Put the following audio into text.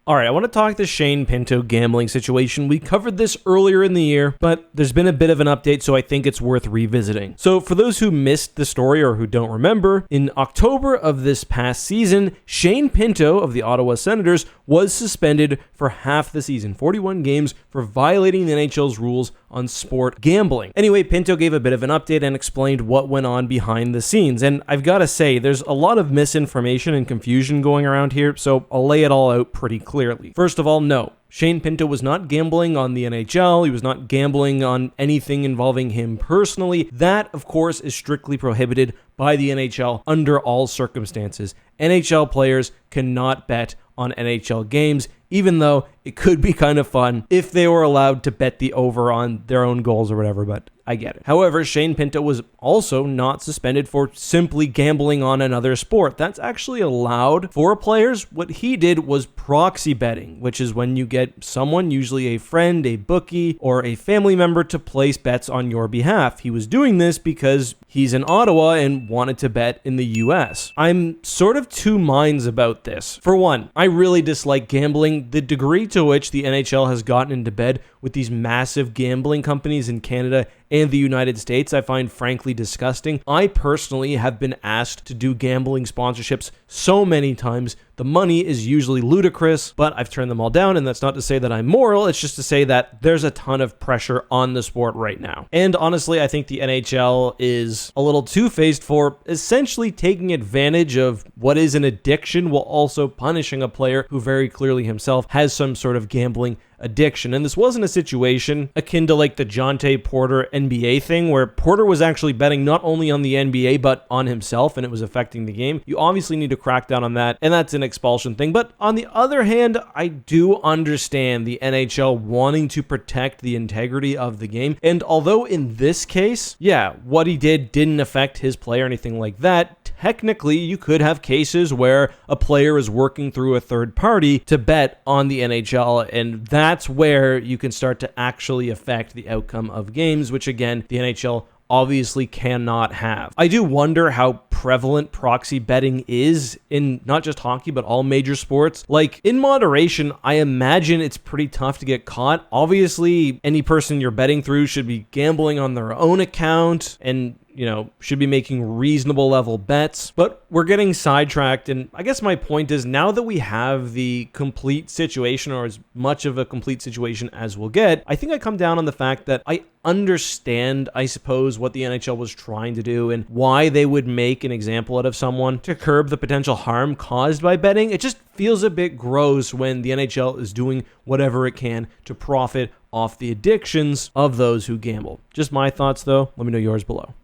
All right, I want to talk the Shane Pinto gambling situation. We covered this earlier in the year, but there's been a bit of an update, so I think it's worth revisiting. So for those who missed the story or who don't remember, in October of this past season, Shane Pinto of the Ottawa Senators was suspended for half the season, 41 games, for violating the NHL's rules on sport gambling. Anyway, Pinto gave a bit of an update and explained what went on behind the scenes. And I've got to say, there's a lot of misinformation and confusion going around here, so I'll lay it all out pretty clearly. First of all, no. Shane Pinto was not gambling on the NHL. He was not gambling on anything involving him personally. That, of course, is strictly prohibited by the NHL under all circumstances. NHL players cannot bet on NHL games, even though it could be kind of fun if they were allowed to bet the over on their own goals or whatever, but I get it. However, Shane Pinto was also not suspended for simply gambling on another sport. That's actually allowed for players. What he did was proxy betting, which is when you get someone, usually a friend, a bookie, or a family member, to place bets on your behalf. He was doing this because he's in Ottawa and wanted to bet in the US. I'm sort of two minds about this. For one, I really dislike gambling. The degree to which the NHL has gotten into bed with these massive gambling companies in Canada and the United States, I find frankly disgusting. I personally have been asked to do gambling sponsorships so many times. The money is usually ludicrous, but I've turned them all down, and that's not to say that I'm moral. It's just to say that there's a ton of pressure on the sport right now. And honestly, I think the NHL is a little two-faced for essentially taking advantage of what is an addiction while also punishing a player who very clearly himself has some sort of gambling addiction. And this wasn't a situation akin to like the Jonte Porter NBA thing, where Porter was actually betting not only on the NBA but on himself, and it was affecting the game. You obviously need to crack down on that, and that's an expulsion thing. But on the other hand, I do understand the NHL wanting to protect the integrity of the game. And although in this case, yeah, what he did didn't affect his play or anything like that, technically you could have cases where a player is working through a third party to bet on the NHL, and that's where you can start to actually affect the outcome of games, which again, the NHL obviously cannot have. I do wonder how prevalent proxy betting is in not just hockey, but all major sports. Like, in moderation, I imagine it's pretty tough to get caught. Obviously, any person you're betting through should be gambling on their own account and should be making reasonable level bets, but we're getting sidetracked. And I guess my point is, now that we have the complete situation, or as much of a complete situation as we'll get, I think I come down on the fact that I understand, I suppose, what the NHL was trying to do and why they would make an example out of someone to curb the potential harm caused by betting. It just feels a bit gross when the NHL is doing whatever it can to profit off the addictions of those who gamble. Just my thoughts, though. Let me know yours below.